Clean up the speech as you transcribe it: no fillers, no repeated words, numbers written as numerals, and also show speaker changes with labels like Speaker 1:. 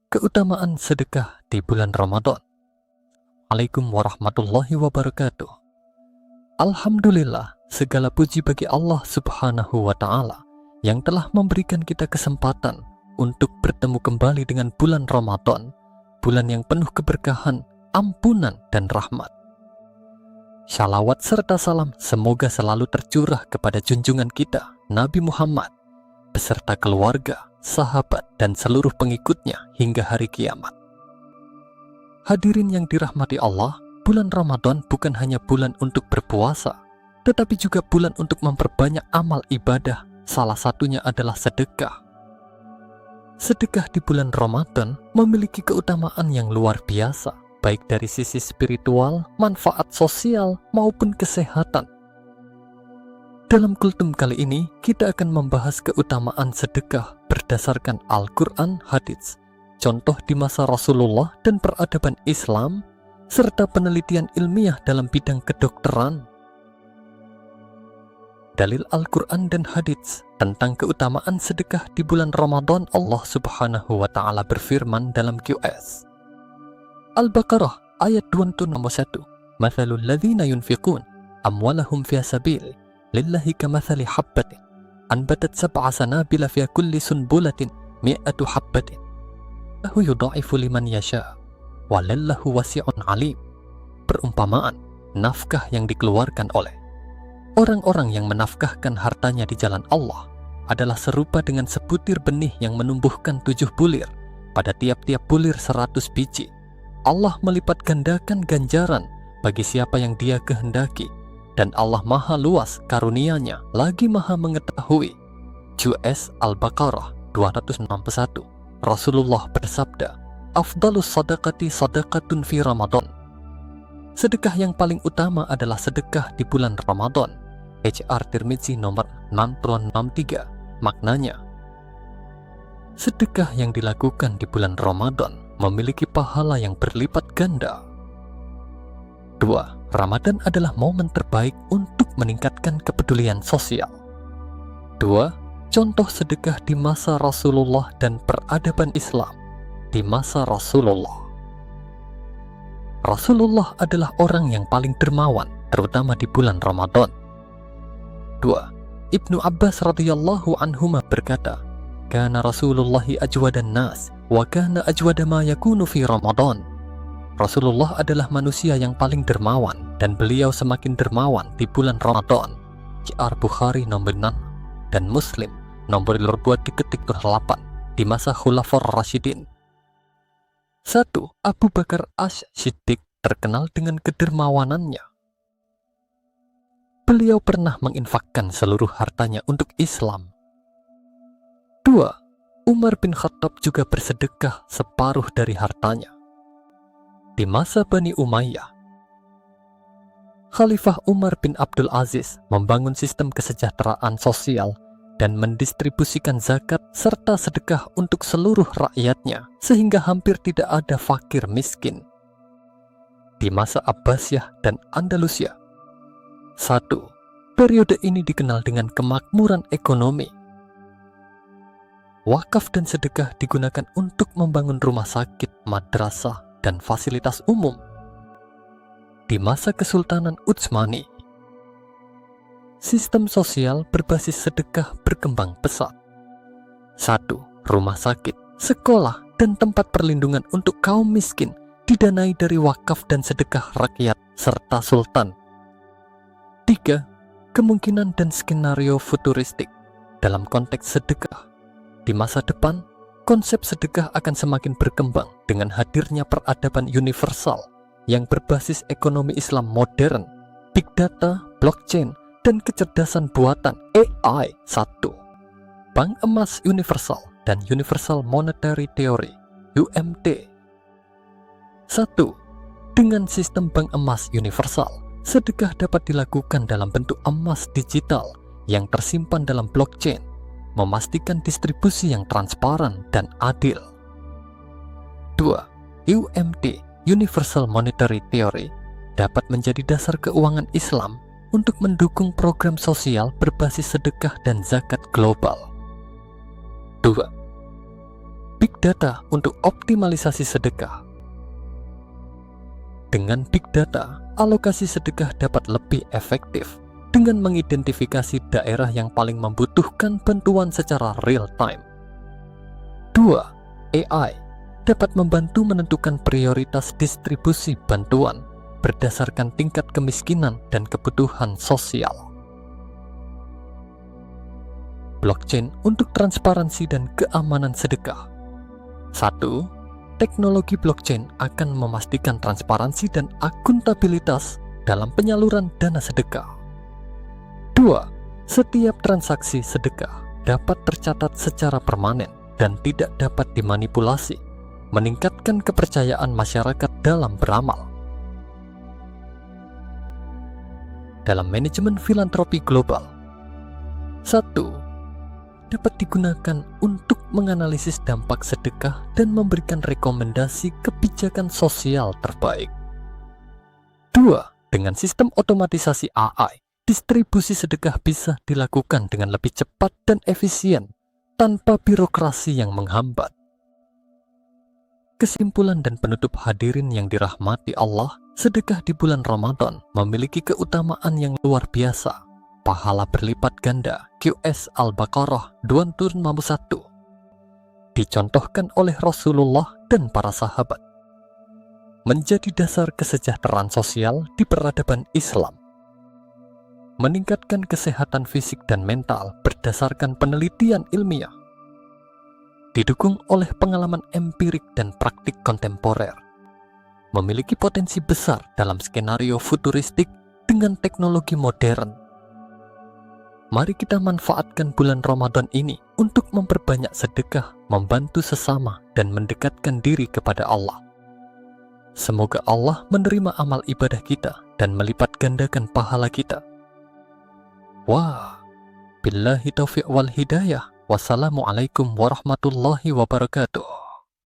Speaker 1: Keutamaan sedekah di bulan Ramadan. Assalamualaikum warahmatullahi wabarakatuh. Alhamdulillah, segala puji bagi Allah Subhanahu wa Ta'ala yang telah memberikan kita kesempatan untuk bertemu kembali dengan bulan Ramadan, bulan yang penuh keberkahan, ampunan, dan rahmat. Shalawat serta salam semoga selalu tercurah kepada junjungan kita, Nabi Muhammad, beserta keluarga, sahabat, dan seluruh pengikutnya hingga hari kiamat. Hadirin yang dirahmati Allah, bulan Ramadan bukan hanya bulan untuk berpuasa, tetapi juga bulan untuk memperbanyak amal ibadah, salah satunya adalah sedekah. Sedekah di bulan Ramadan memiliki keutamaan yang luar biasa, baik dari sisi spiritual, manfaat sosial, maupun kesehatan. Dalam kultum kali ini, kita akan membahas keutamaan sedekah berdasarkan Al-Quran, hadits, contoh di masa Rasulullah dan peradaban Islam, serta penelitian ilmiah dalam bidang kedokteran. Dalil Al-Quran dan hadits tentang keutamaan sedekah di bulan Ramadan. Allah Subhanahu wa Ta'ala berfirman dalam QS Al-Baqarah ayat 26 nomor 1. Mathalul ladzina yunfiqun amwalahum fi sabil lillahi kamathali habbatin anbatat sab'a sanabila fi kulli sunbulatin mi'atu habbatin lahu yudha'ifu liman yasha walillahu wasi'un alim. Perumpamaan nafkah yang dikeluarkan oleh orang-orang yang menafkahkan hartanya di jalan Allah adalah serupa dengan sebutir benih yang menumbuhkan 7 bulir, pada tiap-tiap bulir 100 biji. Allah melipat gandakan ganjaran bagi siapa yang Dia kehendaki, dan Allah maha luas karunia-Nya lagi maha mengetahui. QS Al-Baqarah 261. Rasulullah bersabda, afdalus sadaqati sadaqatun fi Ramadan. Sedekah yang paling utama adalah sedekah di bulan Ramadan. HR Tirmidzi nomor 663. Maknanya, sedekah yang dilakukan di bulan Ramadan memiliki pahala yang berlipat ganda. 2. Ramadan adalah momen terbaik untuk meningkatkan kepedulian sosial. 2. Contoh sedekah di masa Rasulullah dan peradaban Islam di masa Rasulullah. Rasulullah adalah orang yang paling dermawan, terutama di bulan Ramadan. 2. Ibnu Abbas radhiyallahu anhuma berkata, kana Rasulullahi ajwadan nas wa kana ajwada ma yakunu fi Ramadan. Rasulullah adalah manusia yang paling dermawan, dan beliau semakin dermawan di bulan Ramadan. QR Bukhari nomor 6 dan Muslim nomor 2/8 di masa Khulafaur Rasyidin. 1. Abu Bakar As-Siddiq terkenal dengan kedermawanannya. Beliau pernah menginfakkan seluruh hartanya untuk Islam. 2. Umar bin Khattab juga bersedekah separuh dari hartanya. Di masa Bani Umayyah, Khalifah Umar bin Abdul Aziz membangun sistem kesejahteraan sosial dan mendistribusikan zakat serta sedekah untuk seluruh rakyatnya, sehingga hampir tidak ada fakir miskin. Di masa Abbasiyah dan Andalusia, 1. Periode ini dikenal dengan kemakmuran ekonomi. Wakaf dan sedekah digunakan untuk membangun rumah sakit, madrasah, dan fasilitas umum. Di masa Kesultanan Utsmani, sistem sosial berbasis sedekah berkembang pesat. 1. Rumah sakit, sekolah, dan tempat perlindungan untuk kaum miskin didanai dari wakaf dan sedekah rakyat serta sultan. 3. Kemungkinan dan skenario futuristik dalam konteks sedekah. Di masa depan, konsep sedekah akan semakin berkembang dengan hadirnya peradaban universal yang berbasis ekonomi Islam modern, big data, blockchain, dan kecerdasan buatan AI. 1. Bank emas universal dan Universal Monetary Theory UMT. 1. Dengan sistem bank emas universal, sedekah dapat dilakukan dalam bentuk emas digital yang tersimpan dalam blockchain, memastikan distribusi yang transparan dan adil. 2. UMT Universal Monetary Theory dapat menjadi dasar keuangan Islam untuk mendukung program sosial berbasis sedekah dan zakat global. 2. big data untuk optimalisasi sedekah. Dengan big data, alokasi sedekah dapat lebih efektif dengan mengidentifikasi daerah yang paling membutuhkan bantuan secara real time. 2. AI dapat membantu menentukan prioritas distribusi bantuan berdasarkan tingkat kemiskinan dan kebutuhan sosial. Blockchain untuk transparansi dan keamanan sedekah. 1. Teknologi blockchain akan memastikan transparansi dan akuntabilitas dalam penyaluran dana sedekah. 2. Setiap transaksi sedekah dapat tercatat secara permanen dan tidak dapat dimanipulasi, meningkatkan kepercayaan masyarakat dalam beramal. Dalam manajemen filantropi global. 1. Dapat digunakan untuk menganalisis dampak sedekah dan memberikan rekomendasi kebijakan sosial terbaik. 2. Dengan sistem otomatisasi AI, distribusi sedekah bisa dilakukan dengan lebih cepat dan efisien tanpa birokrasi yang menghambat. Kesimpulan dan penutup hadirin yang dirahmati Allah, sedekah di bulan Ramadan memiliki keutamaan yang luar biasa. Pahala berlipat ganda, QS Al-Baqarah 2:1, dicontohkan oleh Rasulullah dan para sahabat, menjadi dasar kesejahteraan sosial di peradaban Islam, meningkatkan kesehatan fisik dan mental berdasarkan penelitian ilmiah, didukung oleh pengalaman empirik dan praktik kontemporer, memiliki potensi besar dalam skenario futuristik dengan teknologi modern. Mari kita manfaatkan bulan Ramadan ini untuk memperbanyak sedekah, membantu sesama, dan mendekatkan diri kepada Allah. Semoga Allah menerima amal ibadah kita dan melipat gandakan pahala kita. Wah, billahi taufiq wal hidayah. Wassalamualaikum warahmatullahi wabarakatuh.